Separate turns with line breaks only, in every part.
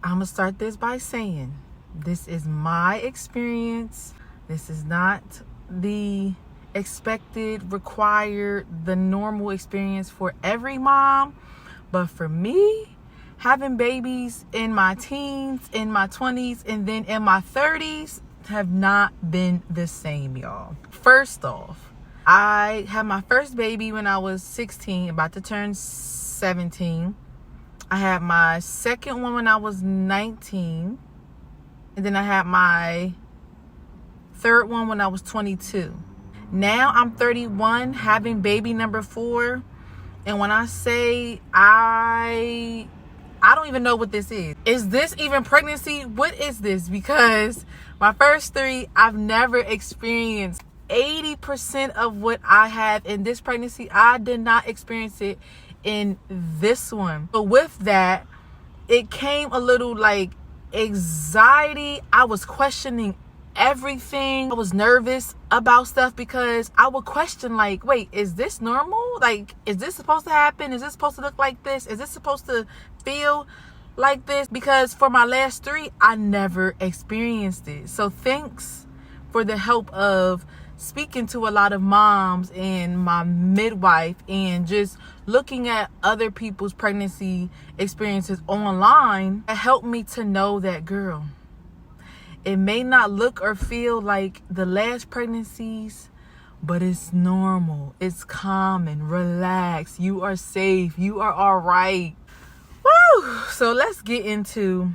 I'm going to start this by saying this is my experience. This is not the expected, required, the normal experience for every mom. But for me, having babies in my teens, in my 20s, and then in my 30s have not been the same, y'all. First off, I had my first baby when I was 16, about to turn 17. I had my second one when I was 19. And then I had my third one when I was 22. Now I'm 31, having baby number 4. And when I say I don't even know what this is. Is this even pregnancy? What is this? Because my first 3, I've never experienced 80% of what I have in this pregnancy. I did not experience it in this one. But with that, it came a little like anxiety. I was questioning everything. I was nervous about stuff because I would question, like, wait, is this normal? Like, is this supposed to happen? Is this supposed to look like this? Is this supposed to feel like this? Because for my last 3, I never experienced it. So thanks for the help of speaking to a lot of moms and my midwife and just looking at other people's pregnancy experiences online. It helped me to know that, girl, it may not look or feel like the last pregnancies, but it's normal. It's common. Relax. You are safe. You are all right. Woo! So let's get into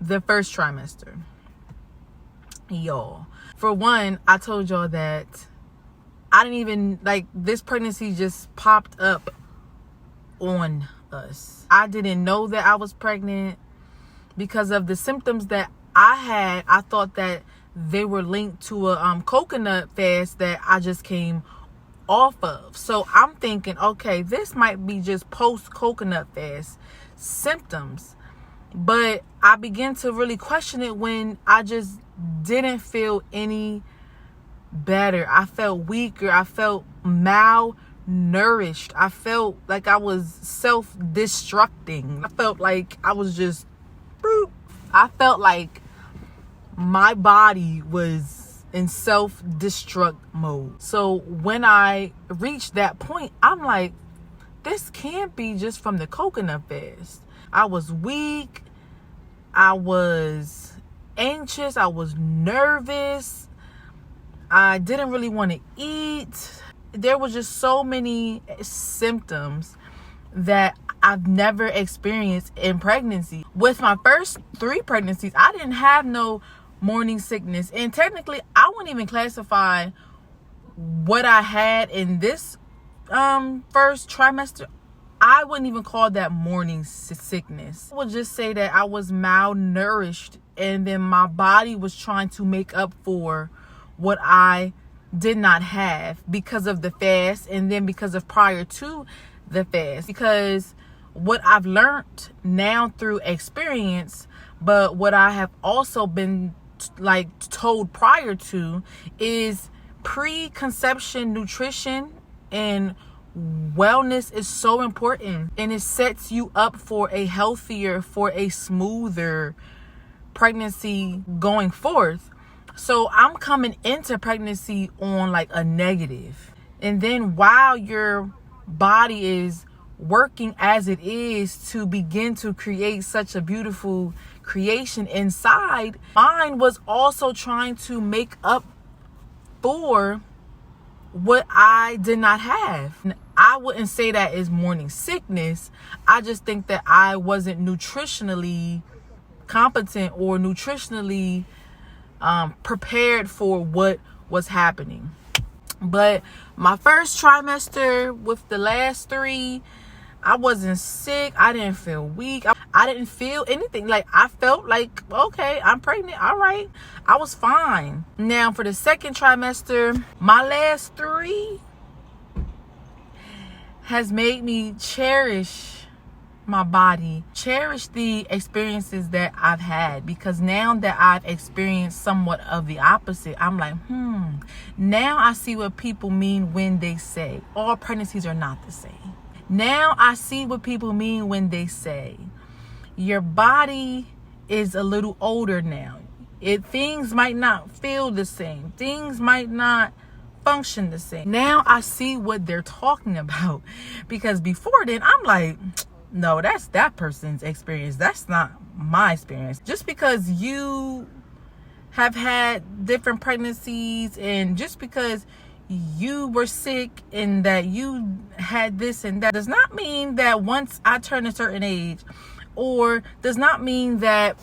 the first trimester. Y'all. For one, I told y'all that I didn't even, like, this pregnancy just popped up on us. I didn't know that I was pregnant because of the symptoms that I had. I thought that they were linked to a coconut fast that I just came off of. So I'm thinking, okay, this might be just post coconut fast symptoms. But I began to really question it when I just didn't feel any better. I felt weaker. I felt malnourished. I felt like I was self-destructing. I felt like I was just, I felt like my body was in self-destruct mode. So when I reached that point, I'm like, this can't be just from the coconut fast. I was weak. I was anxious. I was nervous. I didn't really want to eat. There was just so many symptoms that I've never experienced in pregnancy. With my first 3 pregnancies, I didn't have no morning sickness. And technically, I wouldn't even classify what I had in this first trimester. I wouldn't even call that morning sickness. I would just say that I was malnourished, and then my body was trying to make up for what I did not have because of the fast, and then because of prior to the fast. Because what I've learned now through experience, but what I have also been told prior to, is preconception nutrition and wellness is so important, and it sets you up for a healthier, for a smoother pregnancy going forth. So I'm coming into pregnancy on like a negative, and then while your body is working as it is to begin to create such a beautiful creation inside, mine was also trying to make up for what I did not have. I wouldn't say that is morning sickness. I just think that I wasn't nutritionally competent or nutritionally prepared for what was happening. But my first trimester, with the last 3, I wasn't sick. I didn't feel weak. I didn't feel anything. Like, I felt like, okay, I'm pregnant. All right. I was fine. Now, for the second trimester, my last 3 has made me cherish my body, cherish the experiences that I've had, because now that I've experienced somewhat of the opposite, I'm like, now I see what people mean when they say all pregnancies are not the same. Now I see what people mean when they say your body is a little older now. Things might not feel the same. Things might not function the same. Now I see what they're talking about, because before then I'm like, no, that's that person's experience. That's not my experience. Just because you have had different pregnancies, and just because you were sick and that you had this and that, does not mean that once I turn a certain age, or does not mean that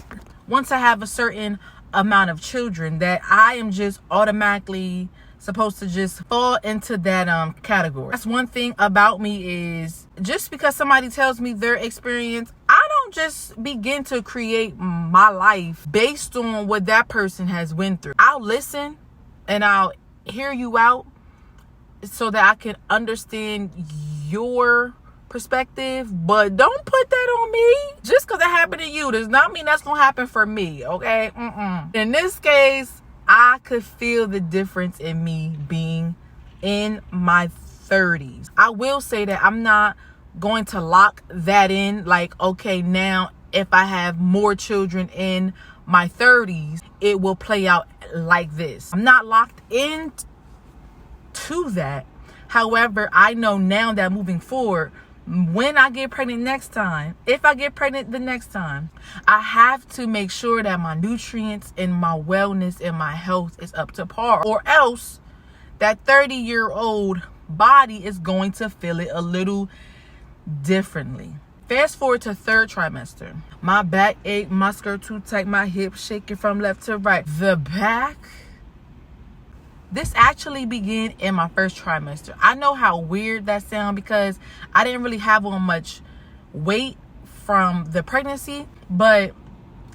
once I have a certain amount of children, that I am just automatically supposed to just fall into that category. That's one thing about me, is just because somebody tells me their experience, I don't just begin to create my life based on what that person has went through. I'll listen and I'll hear you out so that I can understand your perspective, but don't put that on me. Just because it happened to you does not mean that's gonna happen for me, okay? In this case, I could feel the difference in me being in my 30s. I will say that I'm not going to lock that in, like, okay, now if I have more children in my 30s, it will play out like this. I'm not locked in to that. However, I know now that moving forward, when I get pregnant next time, if I get pregnant the next time, I have to make sure that my nutrients and my wellness and my health is up to par, or else that 30-year-old body is going to feel it a little differently. Fast forward to third trimester. My back ache, my skirt too tight, my hips shaking from left to right. The back, this actually began in my first trimester. I know how weird that sounds, because I didn't really have on much weight from the pregnancy, but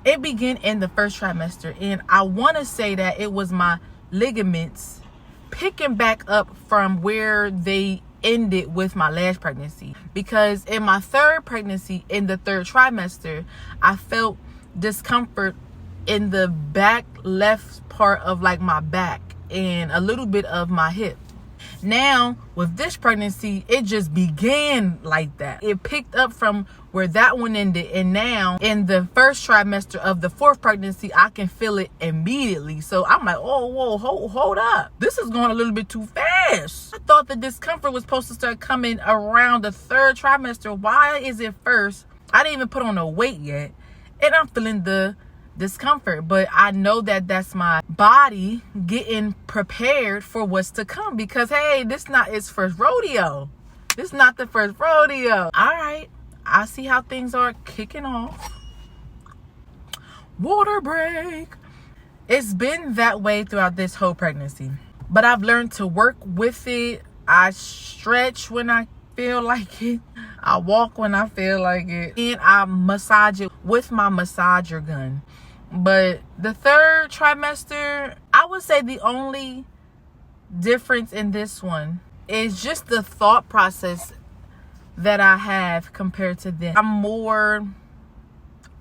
it began in the first trimester. And I want to say that it was my ligaments picking back up from where they ended with my last pregnancy. Because in my third pregnancy, in the third trimester, I felt discomfort in the back left part of like my back and a little bit of my hip. Now with this pregnancy, it just began like that. It picked up from where that one ended, and now in the first trimester of the fourth pregnancy, I can feel it immediately. So I'm like, oh, whoa, hold up, this is going a little bit too fast. I thought the discomfort was supposed to start coming around the third trimester. Why is it first? I didn't even put on a weight yet, and I'm feeling the discomfort. But I know that that's my body getting prepared for what's to come, because hey, this not its first rodeo. This not the first rodeo. All right, I see how things are kicking off. Water break. It's been that way throughout this whole pregnancy, but I've learned to work with it. I stretch when I feel like it. I walk when I feel like it, and I massage it with my massager gun. But the third trimester, I would say the only difference in this one is just the thought process that I have compared to them. I'm more,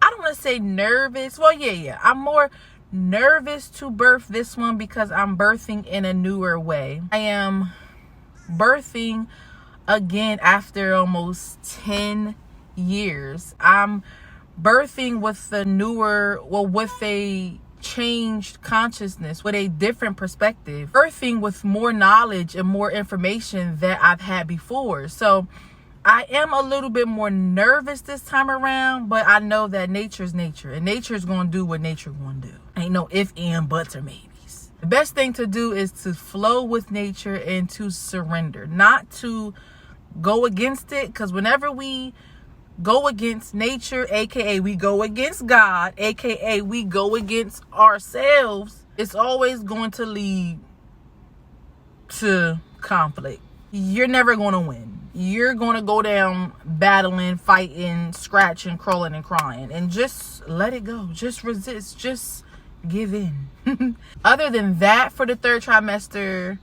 I don't want to say nervous. Well, yeah. I'm more nervous to birth this one because I'm birthing in a newer way. I am birthing again after almost 10 years. I'm birthing with the newer, well, with a changed consciousness, with a different perspective, birthing with more knowledge and more information that I've had before. So I am a little bit more nervous this time around, but I know that nature's nature, and nature's going to do what nature going to do. Ain't no if, and, buts, or maybes. The best thing to do is to flow with nature and to surrender, not to go against it. Because whenever we go against nature, aka we go against God, aka we go against ourselves, it's always going to lead to conflict. You're never going to win. You're going to go down battling, fighting, scratching, crawling, and crying. And just let it go. Just resist. Just give in. Other than that, for the third trimester,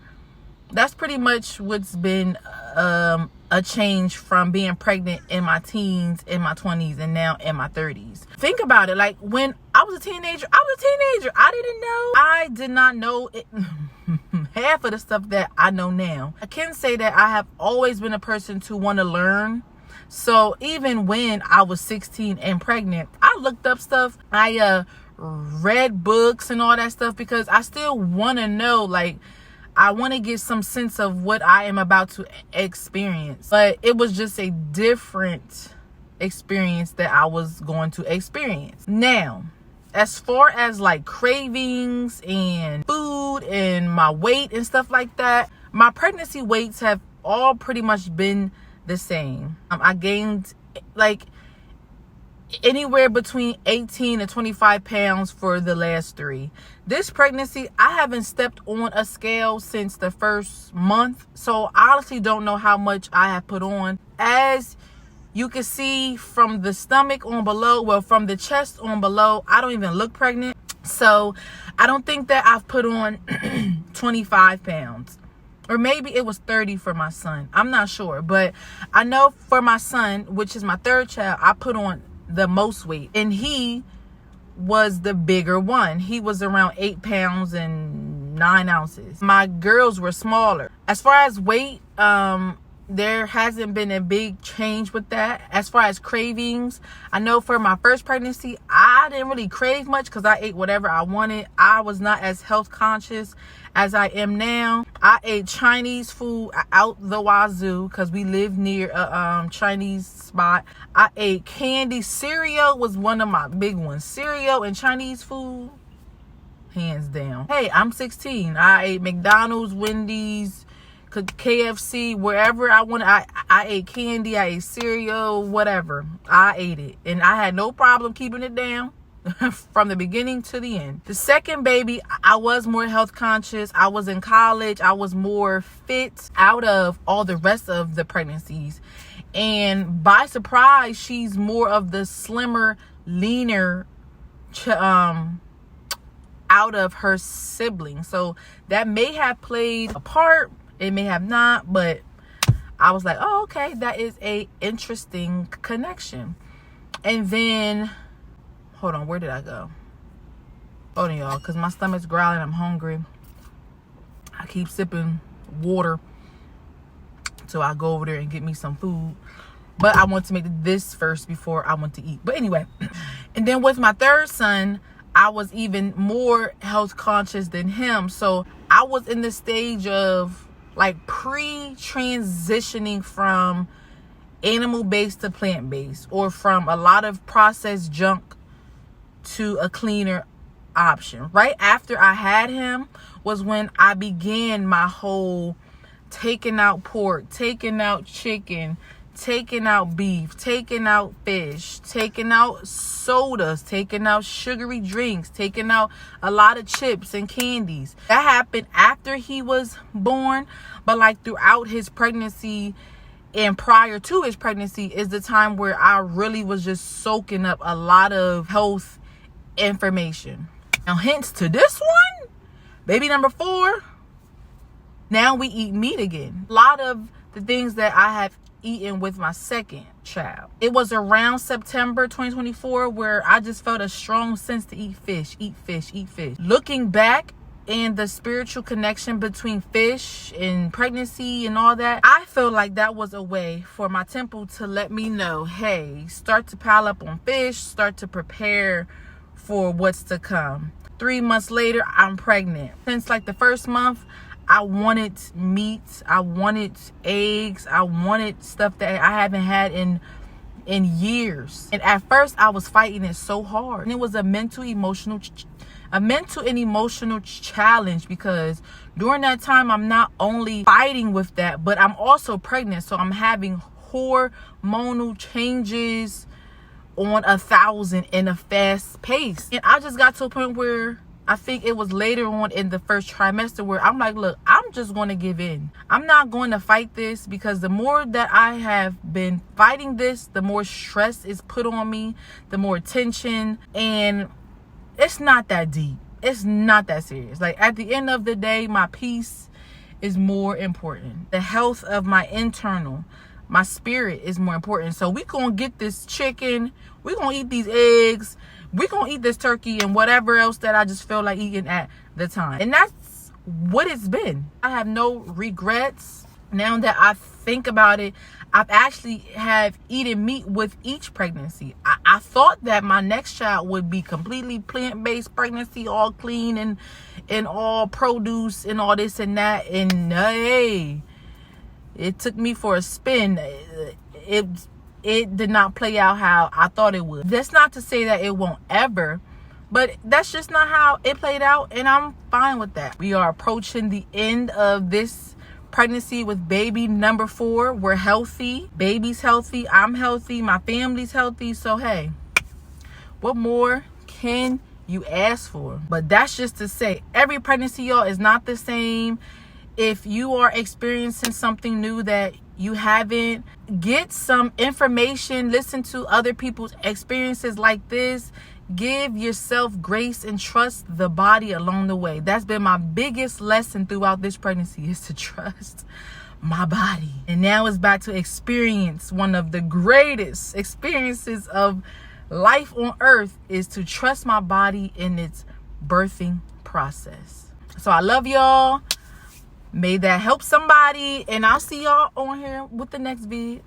that's pretty much what's been a change from being pregnant in my teens, in my 20s, and now in my 30s. Think about it. Like, when I was a teenager, I did not know it. Half of the stuff that I know now. I can say that I have always been a person to want to learn So even when I was 16 and pregnant, I looked up stuff. I read books and all that stuff because I still want to know, like, I want to get some sense of what I am about to experience. But it was just a different experience that I was going to experience. Now, as far as like cravings and food and my weight and stuff like that, my pregnancy weights have all pretty much been the same. I gained like anywhere between 18 to 25 pounds for the last 3. This pregnancy, I haven't stepped on a scale since the first month. So I honestly don't know how much I have put on. As you can see from the stomach on below, well, from the chest on below, I don't even look pregnant. So I don't think that I've put on 25 pounds. Or maybe it was 30 for my son. I'm not sure. But I know for my son, which is my 3rd child, I put on the most weight. And he was the bigger one. He was around 8 pounds and 9 ounces. My girls were smaller. As far as weight, there hasn't been a big change with that. As far as cravings, I know for my first pregnancy, I didn't really crave much because I ate whatever I wanted. I was not as health conscious as I am now. I ate Chinese food out the wazoo because we live near a Chinese spot. I ate candy. Cereal was one of my big ones. Cereal and Chinese food, hands down. Hey, I'm 16. I ate McDonald's, Wendy's, KFC, wherever I wanted. I ate candy, I ate cereal, whatever. I ate it. And I had no problem keeping it down from the beginning to the end. The second baby, I was more health conscious. I was in college. I was more fit out of all the rest of the pregnancies. And by surprise, she's more of the slimmer, leaner out of her siblings. So that may have played a part. It may have not, but I was like, oh, okay, that is a interesting connection. And then, hold on, where did I go? Hold on, y'all, because my stomach's growling. I'm hungry. I keep sipping water. So I go over there and get me some food. But I want to make this first before I want to eat. But anyway, and then with my 3rd son, I was even more health conscious than him. So I was in the stage of like pre-transitioning from animal-based to plant-based, or from a lot of processed junk to a cleaner option. Right after I had him was when I began my whole taking out pork, taking out chicken, taking out beef, taking out fish, taking out sodas, taking out sugary drinks, taking out a lot of chips and candies. That happened after he was born, but like throughout his pregnancy and prior to his pregnancy is the time where I really was just soaking up a lot of health information. Now, hence to this one, baby number 4, now we eat meat again. A lot of the things that I have eaten with my second child. It was around September 2024 where I just felt a strong sense to eat fish, eat fish, eat fish. Looking back and the spiritual connection between fish and pregnancy and all that, I feel like that was a way for my temple to let me know, hey, start to pile up on fish, start to prepare for what's to come. 3 months later, I'm pregnant. Since like the first month, I wanted meat, I wanted eggs, I wanted stuff that I haven't had in years. And at first I was fighting it so hard. And it was a mental and emotional challenge, because during that time I'm not only fighting with that, but I'm also pregnant. So I'm having hormonal changes on 1,000 in a fast pace. And I just got to a point where I think it was later on in the first trimester where I'm like, look, I'm just going to give in. I'm not going to fight this, because the more that I have been fighting this, the more stress is put on me, the more tension. And it's not that deep. It's not that serious. Like, at the end of the day, my peace is more important. The health of my internal, my spirit is more important. So we going to get this chicken. We going to eat these eggs. We're going to eat this turkey and whatever else that I just feel like eating at the time. And that's what it's been. I have no regrets. Now that I think about it, I've actually have eaten meat with each pregnancy. I thought that my next child would be completely plant-based pregnancy, all clean and all produce and all this and that. And hey, it took me for a spin. It did not play out how I thought it would. That's not to say that it won't ever, but that's just not how it played out, and I'm fine with that. We are approaching the end of this pregnancy with baby number 4. We're healthy. Baby's healthy. I'm healthy. My family's healthy. So, hey, what more can you ask for? But that's just to say, every pregnancy, y'all, is not the same. If you are experiencing something new that you haven't, get some information, listen to other people's experiences like this. Give yourself grace and trust the body along the way. That's been my biggest lesson throughout this pregnancy, is to trust my body. And now it's back to experience one of the greatest experiences of life on earth, is to trust my body in its birthing process. So I love y'all. May that help somebody, and I'll see y'all on here with the next vid.